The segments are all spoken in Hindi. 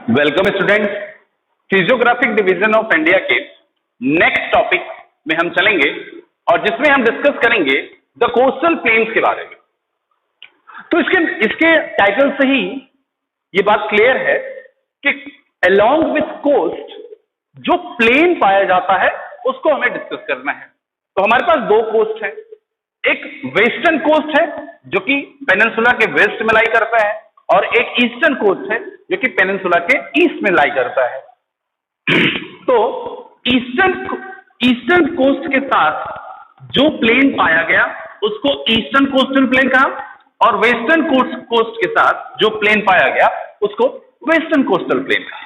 Welcome students. Physiographic division of India के नेक्स्ट टॉपिक में हम चलेंगे और जिसमें हम डिस्कस करेंगे द कोस्टल प्लेन्स के बारे में। तो इसके टाइटल से ही ये बात क्लियर है कि अलोंग विथ कोस्ट जो प्लेन पाया जाता है उसको हमें डिस्कस करना है। तो हमारे पास दो कोस्ट हैं, एक वेस्टर्न कोस्ट है जो कि पेनिनसुला के वेस्ट में लाई करता है और एक ईस्टर्न कोस्ट है जो कि पेनिनसुला के ईस्ट में लाई करता है। तो ईस्टर्न कोस्ट के साथ जो प्लेन पाया गया उसको ईस्टर्न कोस्टल प्लेन कहा और वेस्टर्न कोस्ट के साथ जो प्लेन पाया गया उसको वेस्टर्न कोस्टल प्लेन कहा।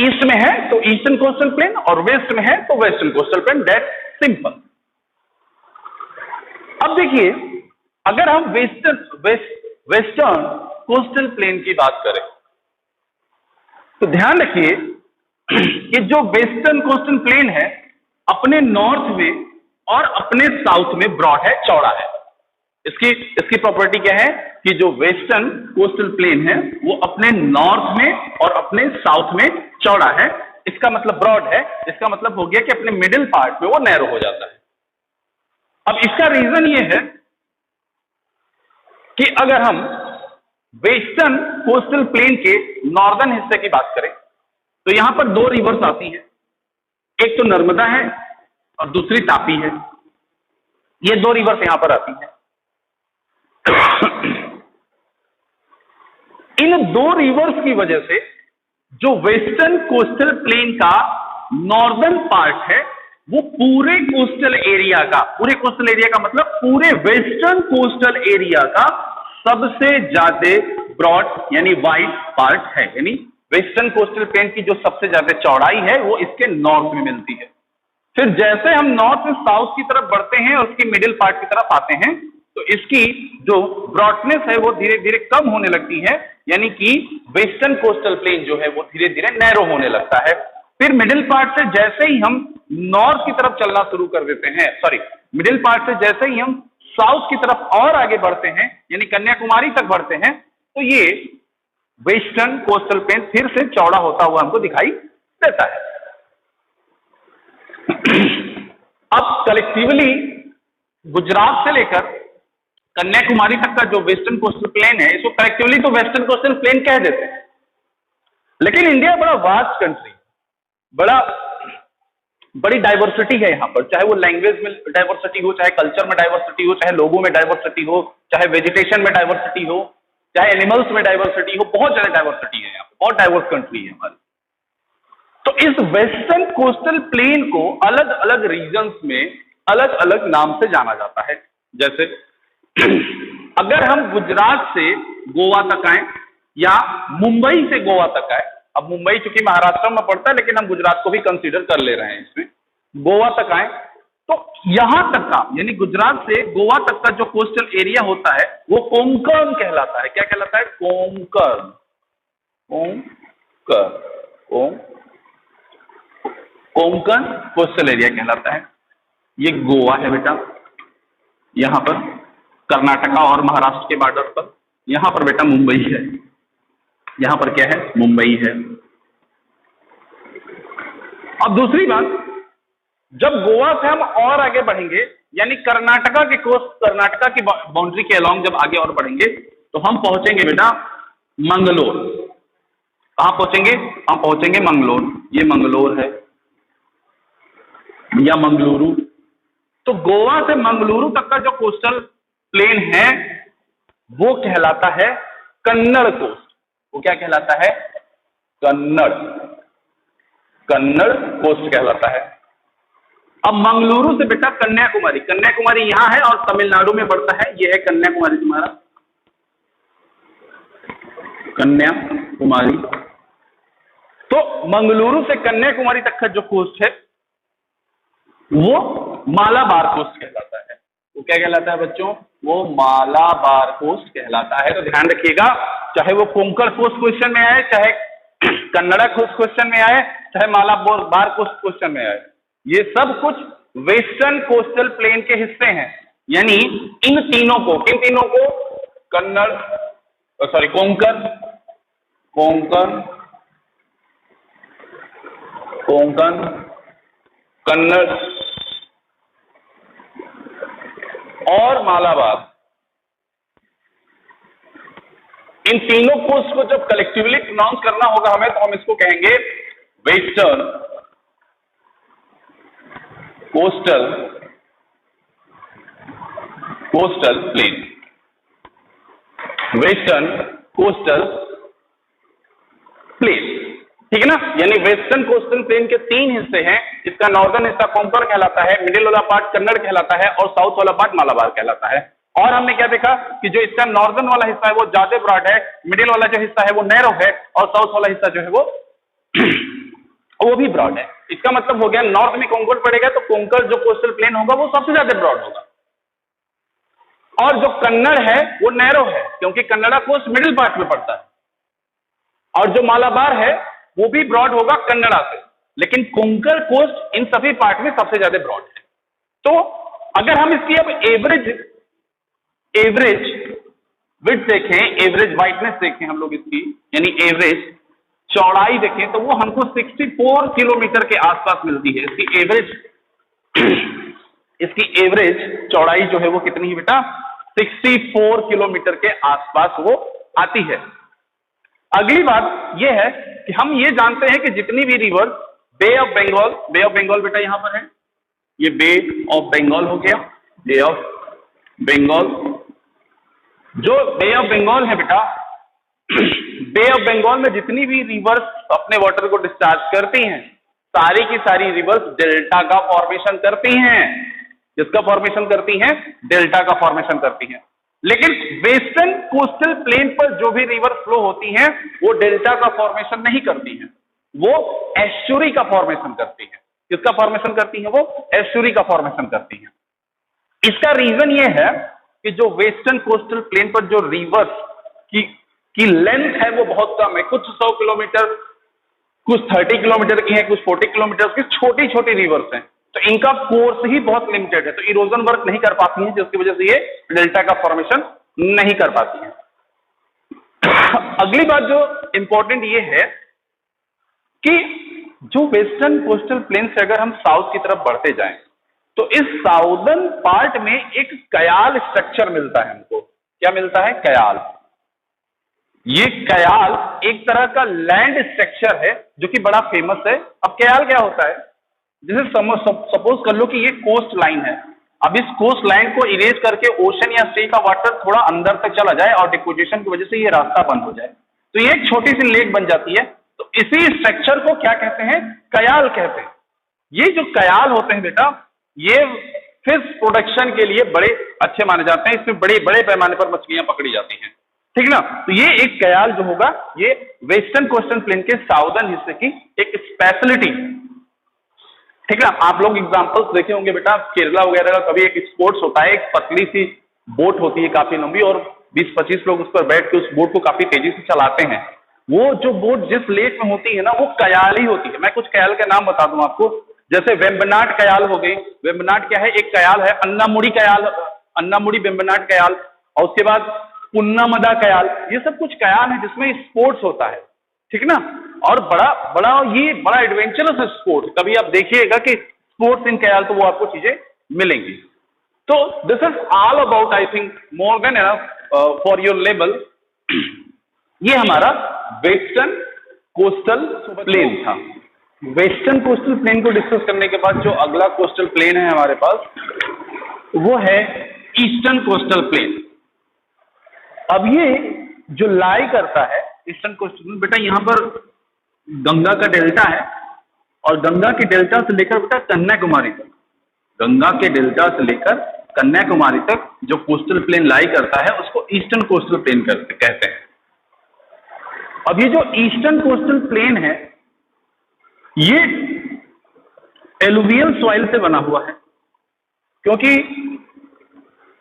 ईस्ट में है तो ईस्टर्न कोस्टल प्लेन और वेस्ट में है तो western coastal plain. That simple. अब देखिए, अगर हम वेस्टर्न कोस्टल प्लेन की बात करें तो ध्यान रखिए कि जो वेस्टर्न कोस्टल प्लेन है अपने नॉर्थ में और अपने साउथ में ब्रॉड है, चौड़ा है। इसकी प्रॉपर्टी क्या है कि जो वेस्टर्न कोस्टल प्लेन है वो अपने नॉर्थ में और अपने साउथ में चौड़ा है। इसका मतलब ब्रॉड है, इसका मतलब हो गया कि अपने मिडिल पार्ट में वो नैरो हो जाता है। अब इसका रीजन ये है कि अगर हम वेस्टर्न कोस्टल प्लेन के नॉर्दर्न हिस्से की बात करें तो यहां पर दो रिवर्स आती हैं, एक तो नर्मदा है और दूसरी तापी है। ये दो रिवर्स यहां पर आती हैं। इन दो रिवर्स की वजह से जो वेस्टर्न कोस्टल प्लेन का नॉर्दर्न पार्ट है वो पूरे कोस्टल एरिया का मतलब पूरे वेस्टर्न कोस्टल एरिया का सबसे ज्यादा ब्रॉड यानी वाइड पार्ट है। यानी वेस्टर्न कोस्टल प्लेन की जो सबसे ज्यादा चौड़ाई है वो इसके नॉर्थ में मिलती है। फिर जैसे हम नॉर्थ से साउथ की तरफ बढ़ते हैं और उसकी मिडिल पार्ट की तरफ आते हैं तो इसकी जो ब्रॉडनेस है वो धीरे धीरे कम होने लगती है, यानी कि वेस्टर्न कोस्टल प्लेन जो है वो धीरे धीरे नैरो होने लगता है। फिर मिडिल पार्ट से जैसे ही हम नॉर्थ की तरफ चलना शुरू कर देते हैं, मिडिल पार्ट से जैसे ही हम साउथ की तरफ और आगे बढ़ते हैं यानी कन्याकुमारी तक बढ़ते हैं तो ये वेस्टर्न कोस्टल प्लेन फिर से चौड़ा होता हुआ हमको दिखाई देता है। अब कलेक्टिवली गुजरात से लेकर कन्याकुमारी तक का जो वेस्टर्न कोस्टल प्लेन है इसको कलेक्टिवली तो वेस्टर्न कोस्टल प्लेन कह देते हैं। लेकिन इंडिया बड़ा वास्ट कंट्री, बड़ी डाइवर्सिटी है यहाँ पर, चाहे वो लैंग्वेज में डाइवर्सिटी हो, चाहे कल्चर में डाइवर्सिटी हो, चाहे लोगों में डाइवर्सिटी हो, चाहे वेजिटेशन में डाइवर्सिटी हो, चाहे एनिमल्स में डाइवर्सिटी हो, बहुत ज्यादा डाइवर्सिटी है यहाँ पर, बहुत डाइवर्स कंट्री है हमारी। तो इस वेस्टर्न कोस्टल प्लेन को अलग अलग रीजन्स में अलग अलग नाम से जाना जाता है। जैसे अगर हम गुजरात से गोवा तक आए या मुंबई से गोवा तक आए, अब मुंबई चूंकि महाराष्ट्र में पड़ता है लेकिन हम गुजरात को भी कंसीडर कर ले रहे हैं इसमें, गोवा तक आए तो यहां तक का यानी गुजरात से गोवा तक का जो कोस्टल एरिया होता है वो कोंकण कहलाता है। क्या कहलाता है? कोंकण। कोंकण कोस्टल एरिया कहलाता है। ये गोवा है बेटा, यहां पर कर्नाटका और महाराष्ट्र के बॉर्डर पर, यहां पर बेटा मुंबई है, यहां पर क्या है? मुंबई है। अब दूसरी बात, जब गोवा से हम और आगे बढ़ेंगे यानी कर्नाटका की बाउंड्री के अलोंग जब आगे और बढ़ेंगे तो हम पहुंचेंगे बेटा मंगलोर। कहां पहुंचेंगे? हम पहुंचेंगे मंगलोर। ये मंगलोर है या मंगलुरु। तो गोवा से मंगलुरु तक का जो कोस्टल प्लेन है वो कहलाता है कन्नड़ कोस्ट। वो क्या कहलाता है? कन्नड़ कोस्ट कहलाता है। अब मंगलुरु से बेटा कन्याकुमारी यहां है और तमिलनाडु में पड़ता है। ये है कन्याकुमारी, तुम्हारा कन्याकुमारी। तो मंगलुरु से कन्याकुमारी तक का जो कोस्ट है वो मालाबार कोस्ट कहलाता है। वो क्या कहलाता है बच्चों? वो मालाबार कोस्ट कहलाता है। तो ध्यान रखिएगा, चाहे वो कोंकण कोस्ट क्वेश्चन में आए, चाहे कन्नड़ा कोस्ट क्वेश्चन में आए, चाहे मालाबार कोस्ट क्वेश्चन में आए, ये सब कुछ वेस्टर्न कोस्टल प्लेन के हिस्से हैं। यानी किन तीनों को कोंकण, कोंकण, कोंकण, कन्नड़ और मालाबार, इन तीनों कोस्ट को जब कलेक्टिवली प्रोनाउंस करना होगा हमें, तो हम इसको कहेंगे western coastal, coastal plain, western coastal plain. ठीक है ना, यानी वेस्टर्न कोस्टल प्लेन के तीन हिस्से हैं। इसका नॉर्दर्न हिस्सा कोंकण कहलाता है, मिडिल वाला पार्ट कन्नड़ कहलाता है और साउथ वाला पार्ट मालाबार कहलाता है। और हमने क्या देखा कि जो इसका नॉर्दर्न वाला हिस्सा है वो ज्यादा ब्रॉड है, मिडिल वाला जो हिस्सा है वो नैरो है और साउथ वाला हिस्सा जो है वो भी ब्रॉड है। इसका मतलब हो गया नॉर्थ में कोंकण पड़ेगा तो कोंकण जो कोस्टल प्लेन होगा वो सबसे ज्यादा ब्रॉड होगा, और जो कन्नड़ है वो नैरो है क्योंकि कन्नड़ा कोस्ट मिडिल पार्ट में पड़ता है, और जो मालाबार है वो भी ब्रॉड होगा कन्नड़ा से, लेकिन कोंकण कोस्ट इन सभी पार्ट में सबसे ज्यादा ब्रॉड है। तो अगर हम इसकी अब एवरेज विड्थ देखें, एवरेज वाइडनेस देखें हम लोग इसकी, यानी एवरेज चौड़ाई देखें, तो वो हमको 64 किलोमीटर के आसपास मिलती है। इसकी एवरेज चौड़ाई जो है वो कितनी है बेटा, 64 किलोमीटर के आसपास वो आती है। अगली बात यह है कि हम ये जानते हैं कि जितनी भी river, bay of Bengal, bay of Bengal बेटा यहां पर है, ये बे ऑफ बंगाल हो गया, बे ऑफ बंगाल, जो बे ऑफ बंगाल है बेटा, बे ऑफ बंगाल में जितनी भी रिवर्स अपने वाटर को डिस्चार्ज करती हैं, सारी की सारी रिवर्स डेल्टा का फॉर्मेशन करती हैं। जिसका फॉर्मेशन करती हैं, डेल्टा का फॉर्मेशन करती हैं। लेकिन वेस्टर्न कोस्टल प्लेन पर जो भी रिवर फ्लो होती हैं वो डेल्टा का फॉर्मेशन नहीं करती हैं, वो एस्चुरी का फॉर्मेशन करती हैं। किसका फॉर्मेशन करती हैं? वो एस्चुरी का फॉर्मेशन करती हैं। इसका रीजन ये है कि जो वेस्टर्न कोस्टल प्लेन पर जो रिवर्स की लेंथ है वो बहुत कम है, कुछ 100 किलोमीटर, कुछ 30 किलोमीटर की है, कुछ 40 किलोमीटर की छोटी छोटी रिवर्स हैं, तो इनका कोर्स ही बहुत लिमिटेड है, तो इरोजन वर्क नहीं कर पाती हैं, जिसकी वजह से ये डेल्टा का फॉर्मेशन नहीं कर पाती हैं। अगली बात जो इंपॉर्टेंट ये है कि जो वेस्टर्न कोस्टल प्लेन से अगर हम साउथ की तरफ बढ़ते जाएं तो इस साउदर्न पार्ट में एक कयाल स्ट्रक्चर मिलता है हमको। क्या मिलता है? कयाल। ये कयाल एक तरह का लैंड स्ट्रक्चर है जो कि बड़ा फेमस है। अब कयाल क्या होता है? जैसे सपोज कर लो कि ये कोस्ट लाइन है, अब इस कोस्ट लाइन को इरेज करके ओशन या सी का वाटर थोड़ा अंदर तक चला जाए और डिपोजिशन की वजह से ये रास्ता बंद हो जाए, तो ये एक छोटी सी लेक बन जाती है। तो इसी स्ट्रक्चर को क्या कहते हैं? कयाल कहते हैं। ये जो कयाल होते हैं बेटा, ये फिश प्रोडक्शन के लिए बड़े अच्छे माने जाते हैं, इसमें बड़े बड़े पैमाने पर मछलियां पकड़ी जाती हैं, ठीक ना। तो ये एक कयाल जो होगा ये वेस्टर्न कोस्टल प्लेन के साउदर्न हिस्से की एक स्पेशलिटी, ठीक ना। आप लोग एग्जांपल्स देखे होंगे बेटा, केरला वगैरह का कभी एक स्पोर्ट्स होता है, एक पतली सी बोट होती है काफी लंबी और 20-25 लोग उस पर बैठ के उस बोट को काफी तेजी से चलाते हैं। वो जो बोट जिस लेक में होती है ना, वो कयाल ही होती है। मैं कुछ कयाल के नाम बता दूं आपको, जैसे वेम्बनाड कयाल हो गई। वेम्बनाड क्या है? एक कयाल है। अन्नामुड़ी कयाल, अन्नामुड़ी वेम्बनाड कयाल, और उसके बाद पुन्नामदा कयाल, ये सब कुछ कयाल है जिसमें स्पोर्ट्स होता है, ठीक ना। और ये बड़ा एडवेंचरस है स्पोर्ट। कभी आप देखिएगा कि स्पोर्ट्स इन कयाल, तो वो आपको चीजें मिलेंगी। तो this is all about, I think more than enough for your level. ये हमारा वेस्टर्न कोस्टल प्लेन था। वेस्टर्न कोस्टल प्लेन को डिस्कस करने के बाद जो अगला कोस्टल प्लेन है हमारे पास, वो है ईस्टर्न कोस्टल प्लेन। अब ये जो लाई करता है ईस्टर्न कोस्टल प्लेन, बेटा यहां पर गंगा का डेल्टा है और गंगा के डेल्टा से लेकर बेटा कन्याकुमारी तक, गंगा के डेल्टा से लेकर कन्याकुमारी तक जो कोस्टल प्लेन लाई करता है उसको ईस्टर्न कोस्टल प्लेन कहते हैं। अब ये जो ईस्टर्न कोस्टल प्लेन है ये एलुवियल सॉइल से बना हुआ है, क्योंकि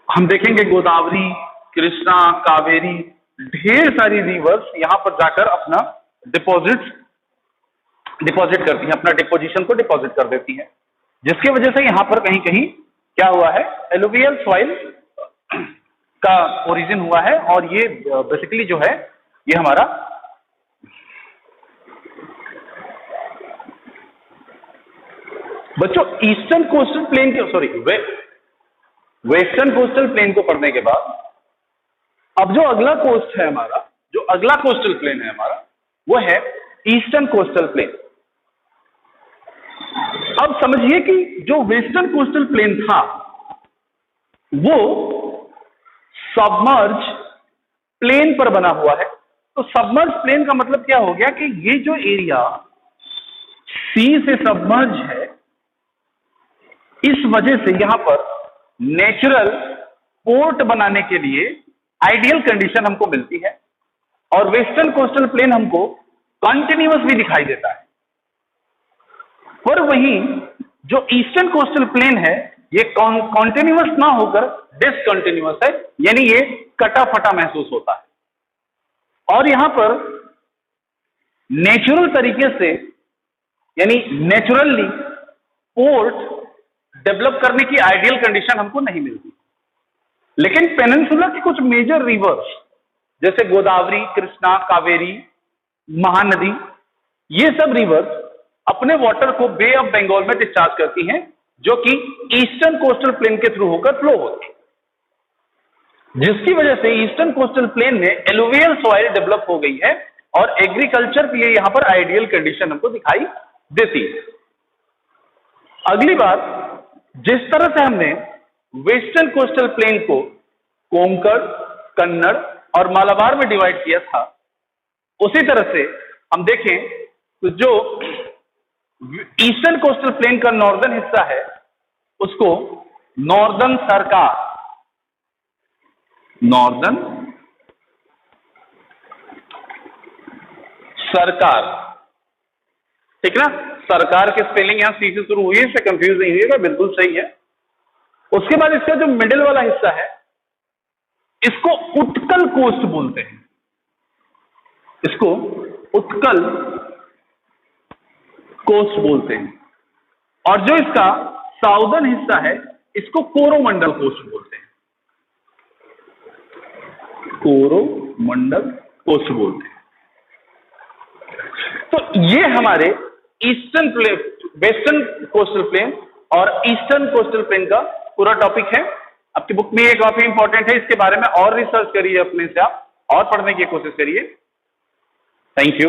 हम देखेंगे गोदावरी, कृष्णा, कावेरी, ढेर सारी रिवर्स यहां पर जाकर अपना डिपॉजिट करती हैं, अपना डिपोजिशन को डिपॉजिट कर देती हैं, जिसकी वजह से यहां पर कहीं कहीं क्या हुआ है, एलुवियल सॉइल का ओरिजिन हुआ है। और ये बेसिकली जो है ये हमारा बच्चों ईस्टर्न कोस्टल प्लेन के सॉरी वेस्टर्न कोस्टल प्लेन को पढ़ने के बाद अब जो अगला कोस्ट है हमारा, जो अगला कोस्टल प्लेन है हमारा, वो है ईस्टर्न कोस्टल प्लेन। अब समझिए कि जो वेस्टर्न कोस्टल प्लेन था वो सबमर्ज प्लेन पर बना हुआ है। तो सबमर्ज प्लेन का मतलब क्या हो गया कि ये जो एरिया सी से सबमर्ज है, इस वजह से यहां पर नेचुरल पोर्ट बनाने के लिए आइडियल कंडीशन हमको मिलती है, और वेस्टर्न कोस्टल प्लेन हमको कंटिन्यूअस भी दिखाई देता है। पर वहीं जो ईस्टर्न कोस्टल प्लेन है ये कॉन्टिन्यूअस ना होकर डिसकंटिन्यूअस है, यानी ये कटा फटा महसूस होता है। और यहां पर नेचुरल तरीके से यानी नेचुरली पोर्ट डेवलप करने की आइडियल कंडीशन हमको नहीं मिलती। लेकिन पेनिनसुला के कुछ मेजर रिवर्स जैसे गोदावरी, कृष्णा, कावेरी, महानदी, ये सब रिवर्स अपने वाटर को बे ऑफ बंगाल में डिस्चार्ज करती हैं, जो कि ईस्टर्न कोस्टल प्लेन के थ्रू होकर फ्लो होती है, जिसकी वजह से ईस्टर्न कोस्टल प्लेन में एलुवियल सॉइल डेवलप हो गई है और एग्रीकल्चर के लिए यहां पर आइडियल कंडीशन हमको दिखाई देती है। अगली बात, जिस तरह से हमने वेस्टर्न कोस्टल प्लेन को कोंकण, कन्नड़ और मालाबार में डिवाइड किया था, उसी तरह से हम देखें तो जो ईस्टर्न कोस्टल प्लेन का नॉर्दर्न हिस्सा है उसको नॉर्दर्न सरकार, नॉर्दर्न सरकार, ठीक ना। सरकार की स्पेलिंग यहां सी से शुरू हुई है, इससे कंफ्यूज नहीं होइएगा, बिल्कुल सही है। उसके बाद इसका जो मिडिल वाला हिस्सा है इसको उत्कल कोस्ट बोलते हैं, इसको उत्कल कोस्ट बोलते हैं। और जो इसका साउदर्न हिस्सा है इसको कोरोमंडल कोस्ट बोलते हैं, कोरोमंडल कोस्ट बोलते हैं। तो ये हमारे eastern plane, western coastal plain और ईस्टर्न कोस्टल प्लेन का पूरा टॉपिक है। आपकी बुक में ये काफी इंपॉर्टेंट है, इसके बारे में और रिसर्च करिए, अपने से आप और पढ़ने की कोशिश करिए। Thank you.